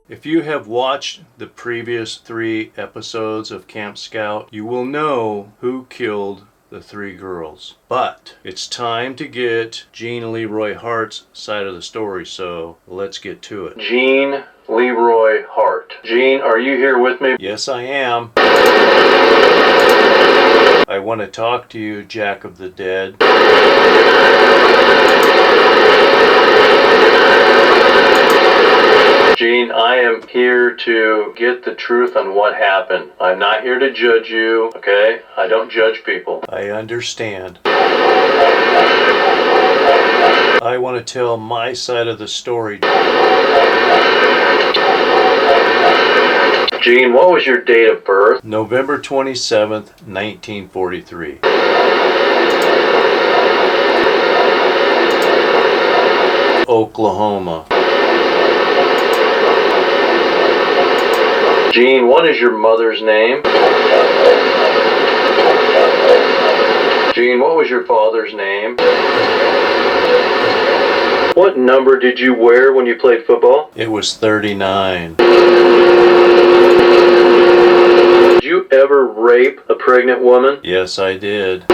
If you have watched the previous 3 episodes of Camp Scout, you will know who killed the 3 girls. But it's time to get Gene Leroy Hart's side of the story, so let's get to it. Gene Leroy Hart. Gene, are you here with me? Yes, I am. I want to talk to you, Jack of the Dead. Gene, I am here to get the truth on what happened. I'm not here to judge you, okay? I don't judge people. I understand. I want to tell my side of the story. Gene, what was your date of birth? November 27th, 1943. Oklahoma. Gene, what is your mother's name? Gene, what was your father's name? What number did you wear when you played football? It was 39. Did you ever rape a pregnant woman? Yes, I did.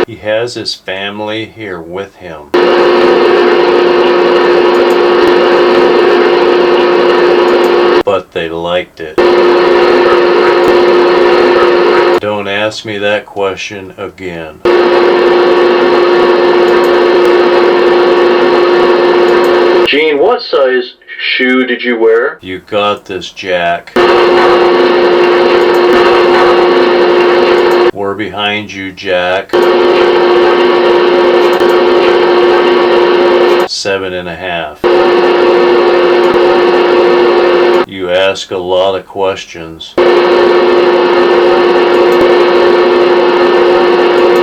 He has his family here with him. But they liked it. Don't ask me that question again. Gene, what size shoe did you wear? You got this, Jack. We're behind you, Jack. 7.5. You ask a lot of questions,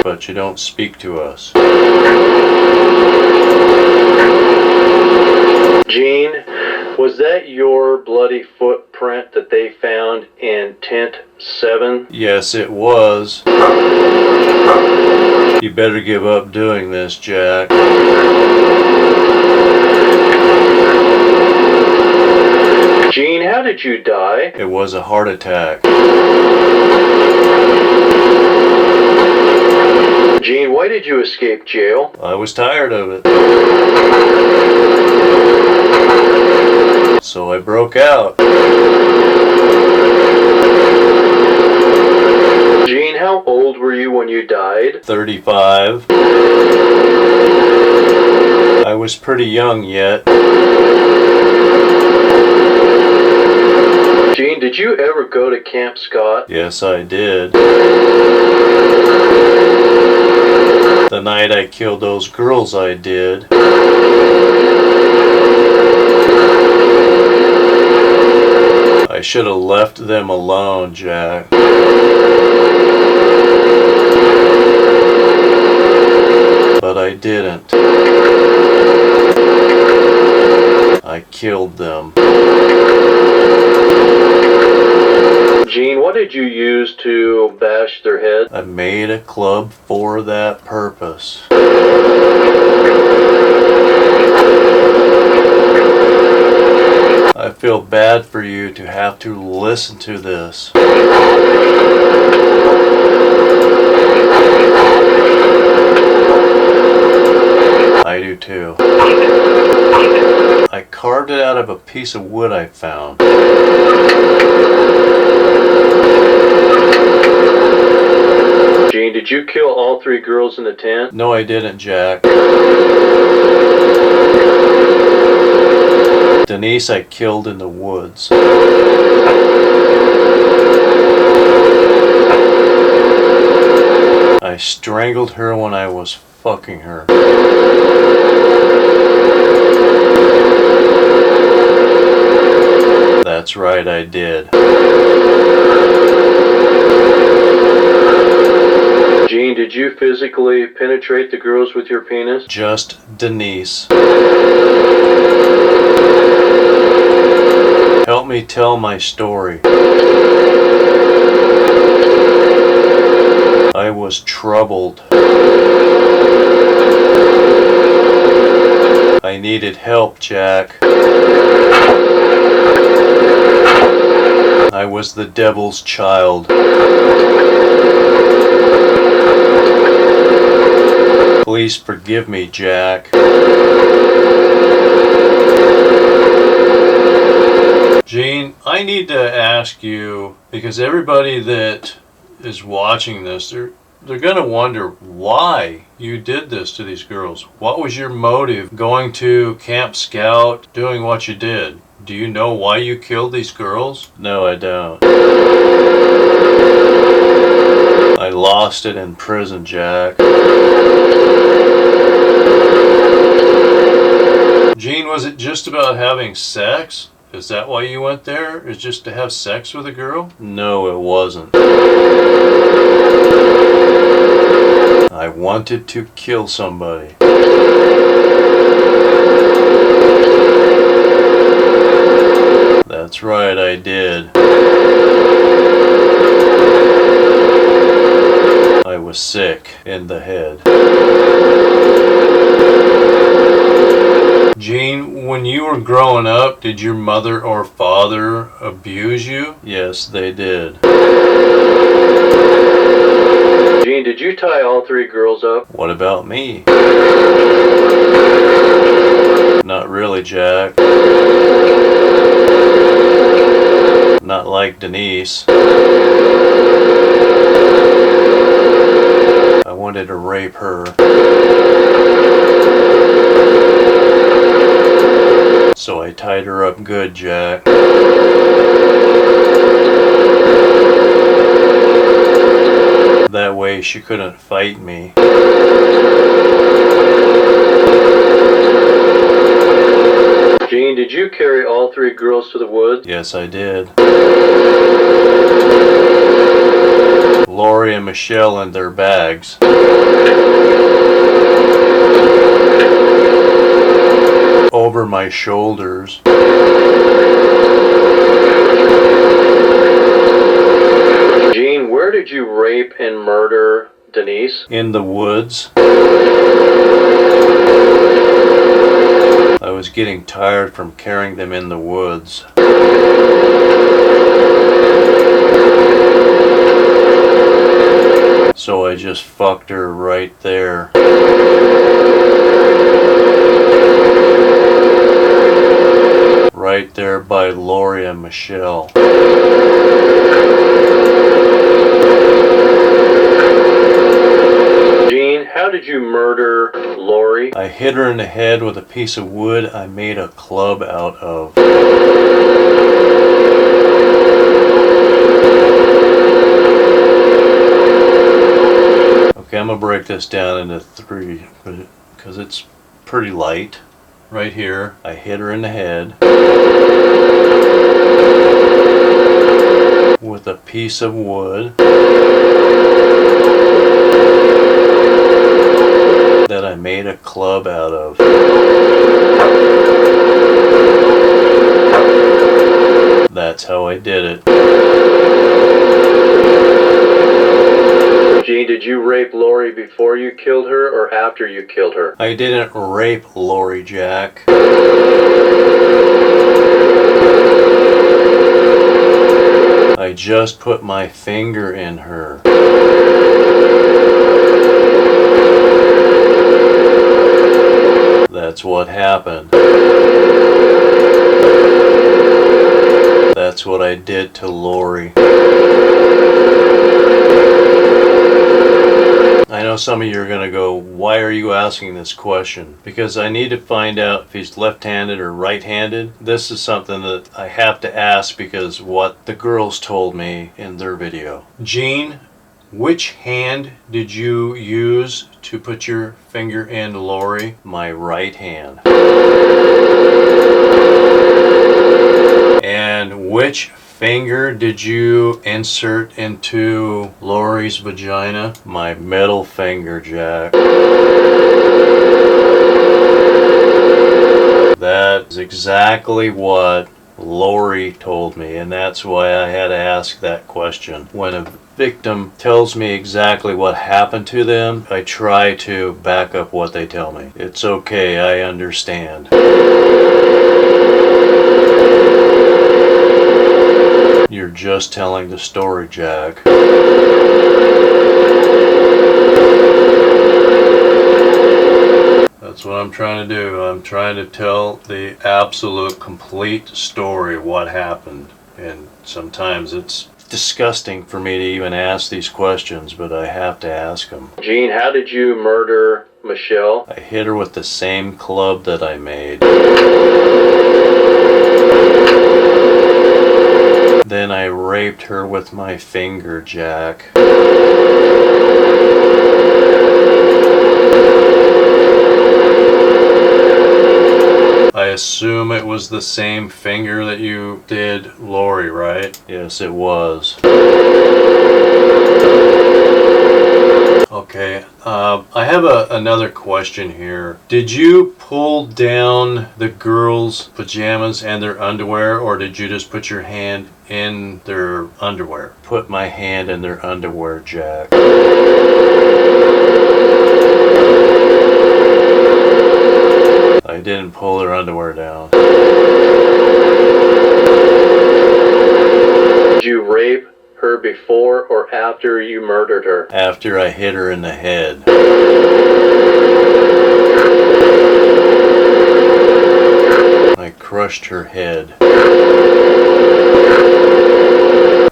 but you don't speak to us. Gene, was that your bloody footprint that they found in tent 7? Yes, it was. You better give up doing this, Jack. Gene, how did you die? It was a heart attack. Gene, why did you escape jail? I was tired of it. So I broke out. Gene, how old were you when you died? 35. I was pretty young yet. Gene, did you ever go to Camp Scott? Yes, I did. The night I killed those girls, I did. I should have left them alone, Jack. But I didn't. I killed them. Gene, what did you use to bash their head? I made a club for that purpose. I feel bad for you to have to listen to this. I do too. I carved it out of a piece of wood I found. Gene, did you kill all 3 girls in the tent? No, I didn't, Jack. Denise I killed in the woods. I strangled her when I was fucking her. That's right, I did. Gene, did you physically penetrate the girls with your penis? Just Denise. Help me tell my story. I was troubled. I I needed help, Jack. I was the devil's child. Please forgive me, Jack. Gene, I need to ask you, because everybody that is watching this, they're going to wonder why you did this to these girls. What was your motive going to Camp Scout, doing what you did? Do you know why you killed these girls? No, I don't. I lost it in prison, Jack. Gene, was it just about having sex? Is that why you went there? Is just to have sex with a girl? No, it wasn't. I wanted to kill somebody. That's right, I did. I was sick in the head. Gene, when you were growing up, did your mother or father abuse you? Yes, they did. Gene, did you tie all three girls up? What about me? Not really, Jack. Not like Denise. I wanted to rape her. So I tied her up good, Jack. That way she couldn't fight me. Gene, did you carry all three girls to the woods? Yes, I did. Lori and Michelle in their bags. Over my shoulders. Gene, where did you rape and murder Denise? In the woods. I was getting tired from carrying them in the woods. So I just fucked her right there. Right there by Lori and Michelle. Gene, how did you murder Lori? I hit her in the head with a piece of wood I made a club out of. Okay, I'm gonna break this down into three because it's pretty light. Right here, I hit her in the head with a piece of wood that I made a club out of. That's how I did it. Gene, did you rape Lori before you killed her or after you killed her? I didn't rape Lori, Jack. I just put my finger in her. That's what happened. That's what I did to Lori. I know some of you are going to go, why are you asking this question? Because I need to find out if he's left-handed or right-handed. This is something that I have to ask because what the girls told me in their video. Gene, which hand did you use to put your finger in Lori? My right hand. And which finger did you insert into Lori's vagina? My middle finger, Jack. That is exactly what Lori told me, and that's why I had to ask that question. When a victim tells me exactly what happened to them, I try to back up what they tell me. It's okay, I understand. You're just telling the story, Jack. That's what I'm trying to do. I'm trying to tell the absolute complete story, what happened. And sometimes it's disgusting for me to even ask these questions, but I have to ask them. Gene, how did you murder Michelle? I hit her with the same club that I made. Then I raped her with my finger, Jack. I assume it was the same finger that you did Lori, right? Yes, it was. Okay, I have another question here. Did you pull down the girls' pajamas and their underwear, or did you just put your hand in their underwear? Put my hand in their underwear, Jack. I didn't pull her underwear down. Did you rape her before or after you murdered her? After I hit her in the head. I crushed her head.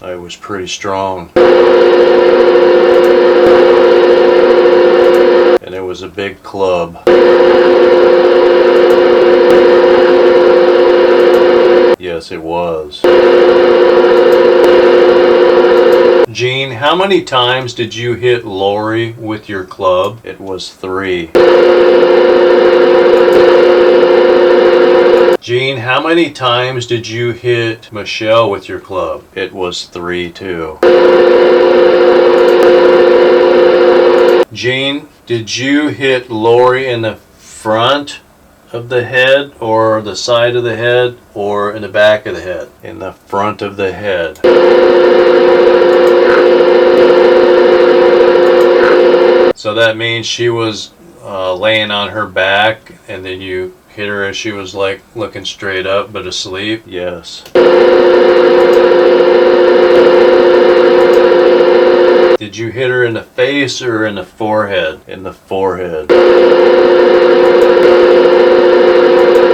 I was pretty strong. And it was a big club. Yes, it was. Gene, how many times did you hit Lori with your club? It was 3. Gene, how many times did you hit Michelle with your club? It was 3 too. Gene, did you hit Lori in the front of the head, or the side of the head, or in the back of the head? In the front of the head. So that means she was laying on her back, and then you hit her as she was like looking straight up but asleep? Yes. Did you hit her in the face or in the forehead? In the forehead.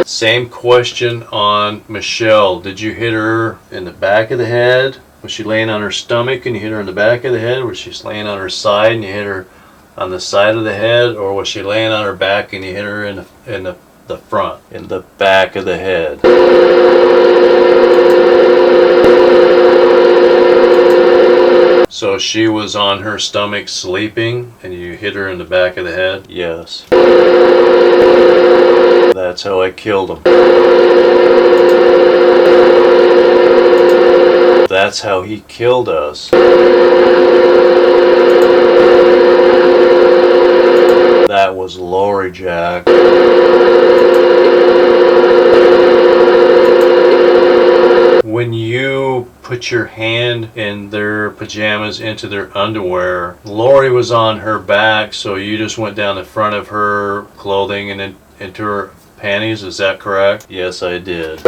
Same question on Michelle. Did you hit her in the back of the head? Was she laying on her stomach and you hit her in the back of the head? Was she laying on her side and you hit her on the side of the head? Or was she laying on her back and you hit her in the front? In the back of the head. So she was on her stomach sleeping and you hit her in the back of the head? Yes. That's how I killed him. That's how he killed us. That was Lori, Jack. When you put your hand in their pajamas into their underwear, Lori was on her back, so you just went down the front of her clothing and then into her panties, is that correct? Yes, I did.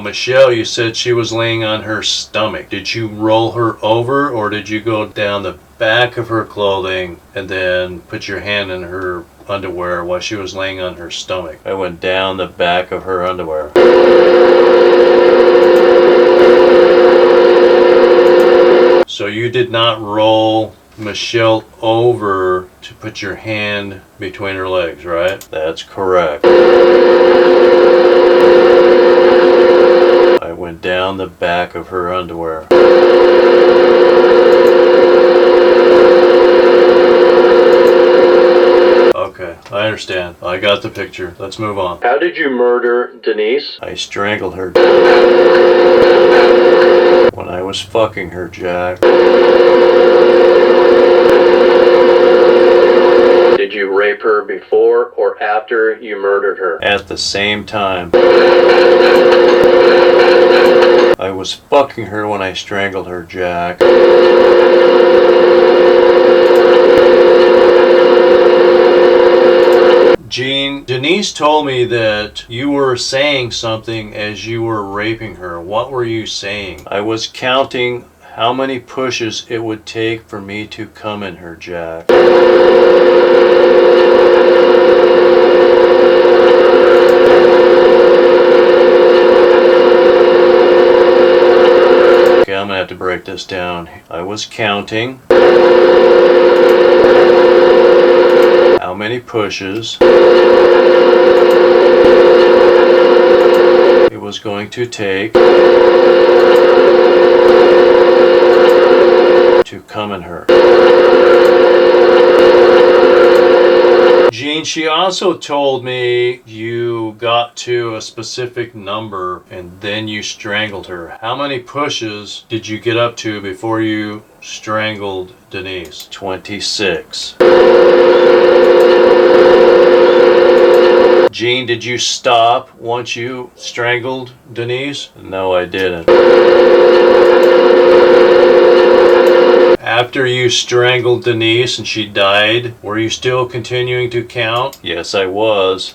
Michelle, you said she was laying on her stomach. Did you roll her over, or did you go down the back of her clothing and then put your hand in her underwear while she was laying on her stomach? I went down the back of her underwear. So you did not roll Michelle over to put your hand between her legs, right? That's correct. I went down the back of her underwear. Okay, I understand. I got the picture. Let's move on. How did you murder Denise? I strangled her. When I was fucking her, Jack. Did you rape her before or after you murdered her? At the same time. I was fucking her when I strangled her, Jack. Gene, Denise told me that you were saying something as you were raping her. What were you saying? I was counting how many pushes it would take for me to come in her, Jack. Okay, I'm gonna have to break this down. I was counting how many pushes it was going to take to come in her. Gene, she also told me you got to a specific number and then you strangled her. How many pushes did you get up to before you strangled Denise? 26. Gene, did you stop once you strangled Denise? No, I didn't. After you strangled Denise and she died, were you still continuing to count? Yes, I was.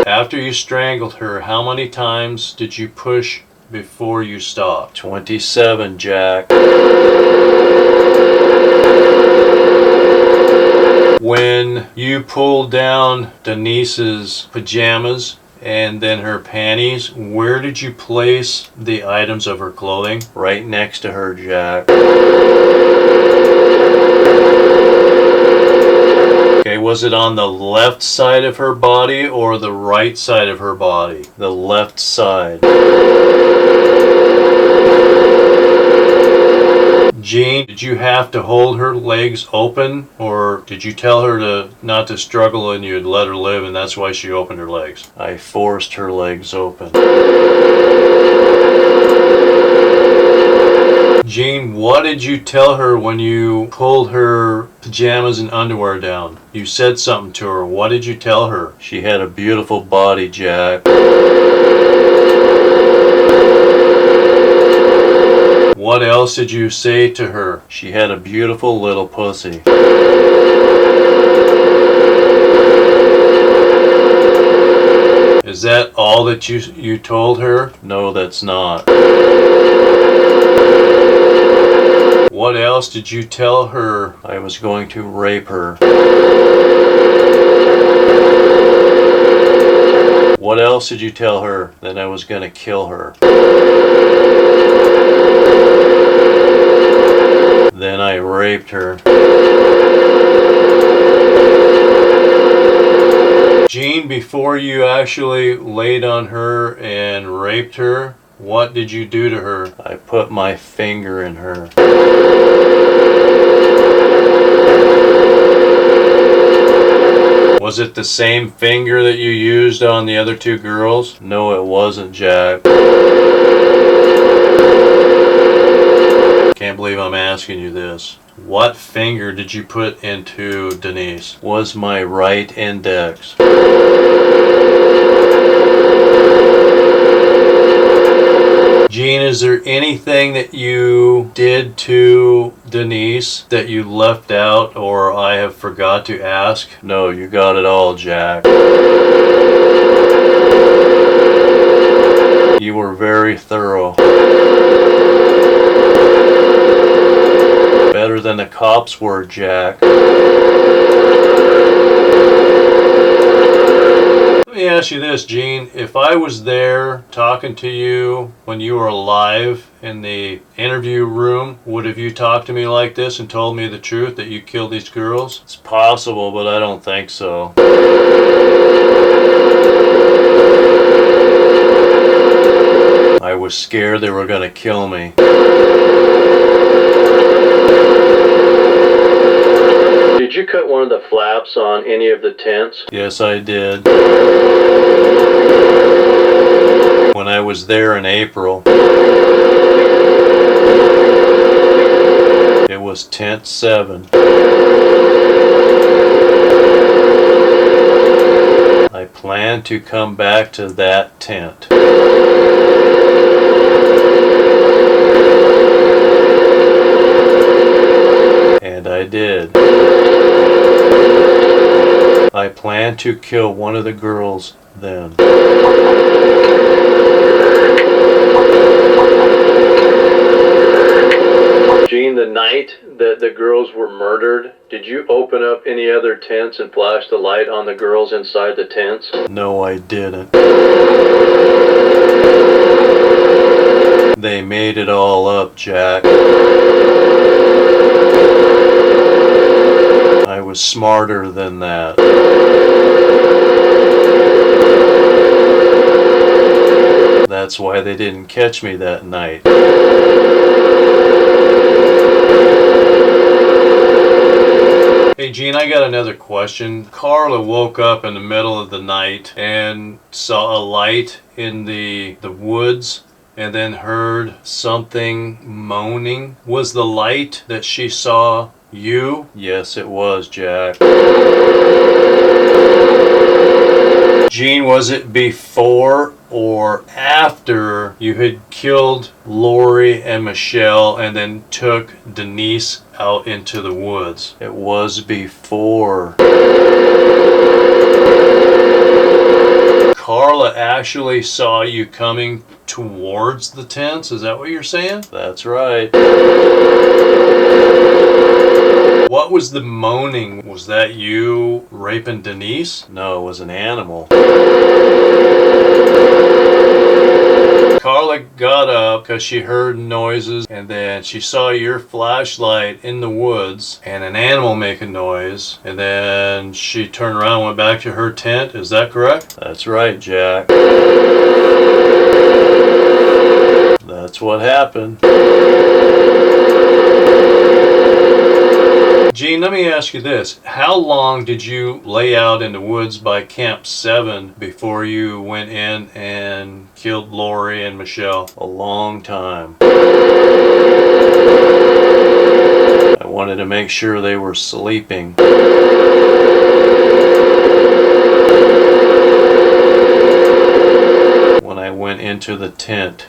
After you strangled her, how many times did you push before you stopped? 27, Jack. When you pulled down Denise's pajamas and then her panties, where did you place the items of her clothing? Right next to her, Jack. Okay, was it on the left side of her body or the right side of her body? The left side. Gene, did you have to hold her legs open, or did you tell her not to struggle and you'd let her live and that's why she opened her legs? I forced her legs open. Gene, what did you tell her when you pulled her pajamas and underwear down? You said something to her. What did you tell her? She had a beautiful body, Jack. What else did you say to her? She had a beautiful little pussy. Is that all that you told her? No, that's not. What else did you tell her? I was going to rape her. What else did you tell her? That I was going to kill her. Then I raped her. Gene, before you actually laid on her and raped her, what did you do to her? I put my finger in her. Was it the same finger that you used on the other two girls? No, it wasn't, Jack. Can't believe I'm asking you this. What finger did you put into Denise? Was my right index. Gene, is there anything that you did to Denise that you left out or I have forgot to ask? No, you got it all, Jack. You were very thorough. Better than the cops were, Jack. Let me ask you this, Gene. If I was there talking to you when you were alive in the interview room, would have you talked to me like this and told me the truth that you killed these girls? It's possible, but I don't think so. I was scared they were going to kill me. Did you cut one of the flaps on any of the tents? Yes, I did. When I was there in April. It was tent 7. I plan to come back to that tent. And I did. I plan to kill one of the girls then. Gene, the night that the girls were murdered, did you open up any other tents and flash the light on the girls inside the tents? No, I didn't. They made it all up, Jack. I was smarter than that. That's why they didn't catch me that night. Hey Gene, I got another question. Carla woke up in the middle of the night and saw a light in the woods and then heard something moaning. Was the light that she saw you? Yes, it was, Jack. Gene, was it before or after you had killed Lori and Michelle and then took Denise out into the woods? It was before. Carla actually saw you coming towards the tents? Is that what you're saying? That's right. What was the moaning? Was that you raping Denise? No, it was an animal. Carla got up because she heard noises and then she saw your flashlight in the woods and an animal make a noise, and then she turned around and went back to her tent. Is that correct? That's right, Jack. That's what happened. Gene, let me ask you this. How long did you lay out in the woods by Camp 7 before you went in and killed Lori and Michelle? A long time. I wanted to make sure they were sleeping. When I went into the tent.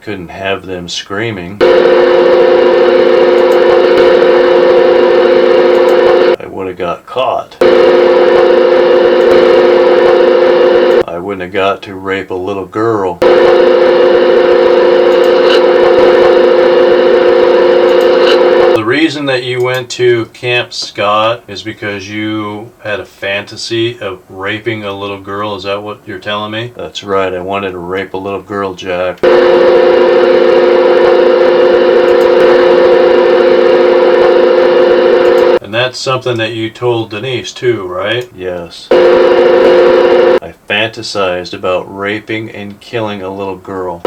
Couldn't have them screaming. I would have got caught. I wouldn't have got to rape a little girl. The reason that you went to Camp Scott is because you had a fantasy of raping a little girl. Is that what you're telling me? That's right. I wanted to rape a little girl, Jack. And that's something that you told Denise too, right? Yes. I fantasized about raping and killing a little girl.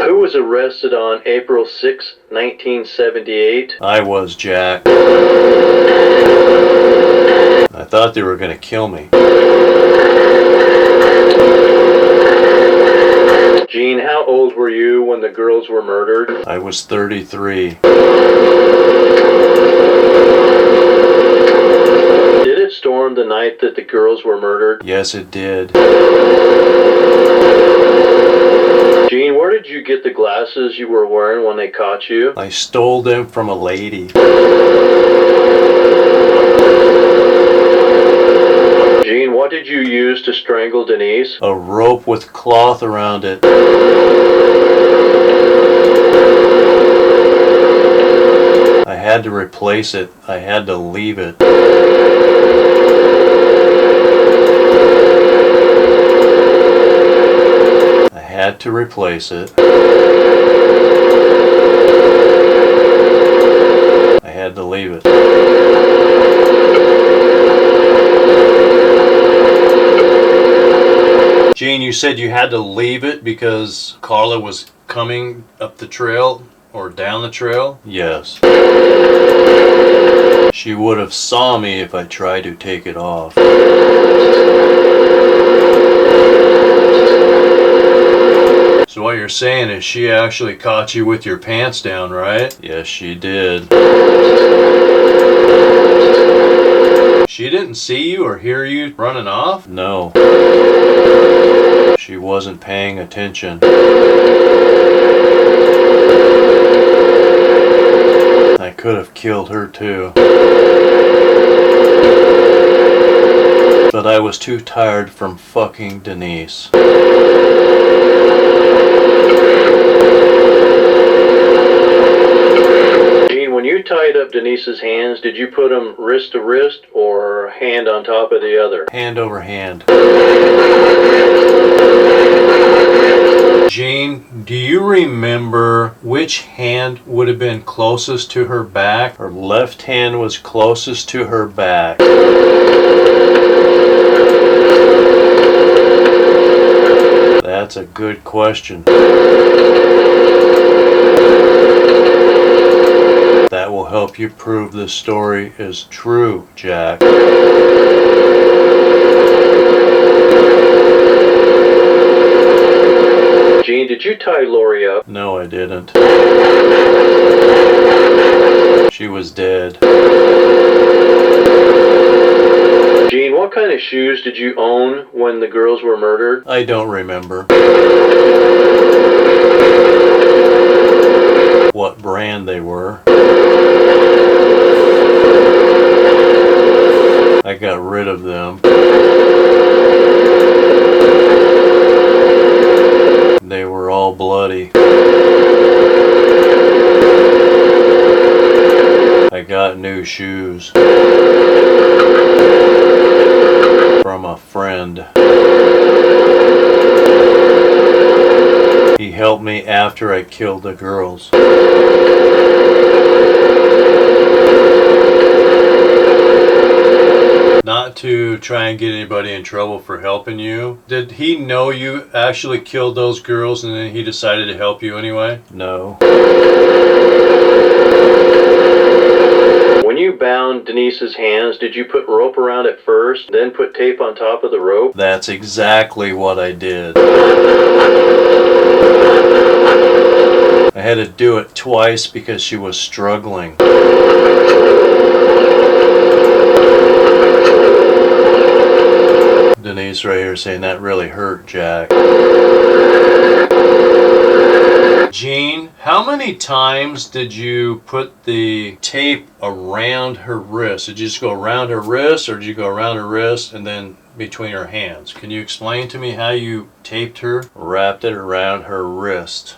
Who was arrested on April 6, 1978? I was, Jack. I thought they were going to kill me. Gene, how old were you when the girls were murdered? I was 33. Did it storm the night that the girls were murdered? Yes, it did. Gene, where did you get the glasses you were wearing when they caught you? I stole them from a lady. Gene, what did you use to strangle Denise? A rope with cloth around it. I had to replace it. I had to leave it. I had to replace it. I had to leave it. Gene, you said you had to leave it because Carla was coming up the trail or down the trail? Yes. She would have saw me if I tried to take it off. So what you're saying is she actually caught you with your pants down, right? Yes, she did. She didn't see you or hear you running off? No. She wasn't paying attention. I could have killed her too. But I was too tired from fucking Denise. Gene, when you tied up Denise's hands, did you put them wrist to wrist or hand on top of the other? Hand over hand. Gene, do you remember which hand would have been closest to her back? Her left hand was closest to her back. That's a good question. That will help you prove this story is true, Jack. Gene, did you tie Lori up? No, I didn't. She was dead. Gene, what kind of shoes did you own when the girls were murdered? I don't remember. What brand they were. I got rid of them. They were all bloody. I got new shoes from a friend. He helped me after I killed the girls. Not to try and get anybody in trouble for helping you. Did he know you actually killed those girls and then he decided to help you anyway? No. When you bound Denise's hands, did you put rope around it first, then put tape on top of the rope? That's exactly what I did. I had to do it twice because she was struggling. Denise right here saying that really hurt, Jack. Gene, how many times did you put the tape around her wrist? Did you just go around her wrist, or did you go around her wrist and then between her hands? Can you explain to me how you taped her? Wrapped it around her wrist.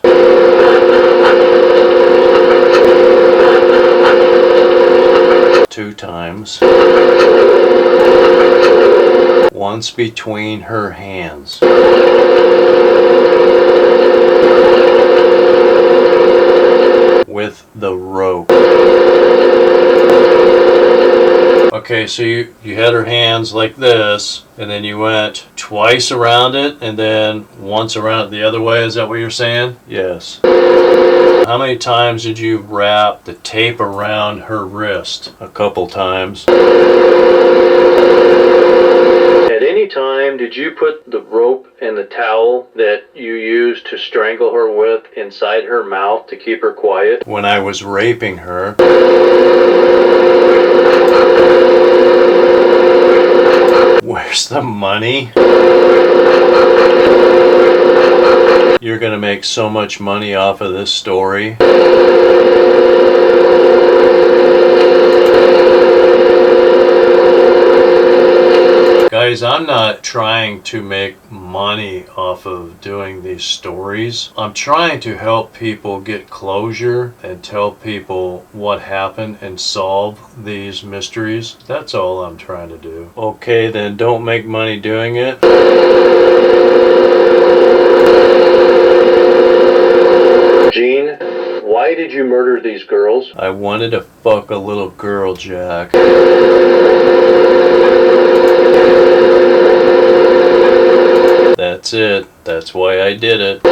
2 times. Once between her hands. With the rope. Okay, so you had her hands like this, and then you went twice around it, and then once around it the other way. Is that what you're saying? Yes. How many times did you wrap the tape around her wrist? A couple times. At any time, did you put the rope and the towel that you used to strangle her with inside her mouth to keep her quiet? When I was raping her. Where's the money? You're gonna make so much money off of this story. Guys, I'm not trying to make money off of doing these stories. I'm trying to help people get closure and tell people what happened and solve these mysteries. That's all I'm trying to do. Okay, then don't make money doing it. Gene, why did you murder these girls? I wanted to fuck a little girl, Jack. That's it. That's why I did it.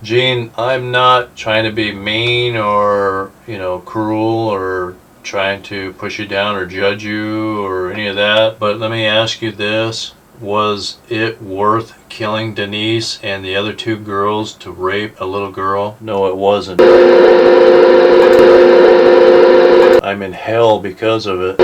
Gene, I'm not trying to be mean or, cruel or trying to push you down or judge you or any of that, but let me ask you this. Was it worth killing Denise and the other two girls to rape a little girl? No, it wasn't. I'm in hell because of it.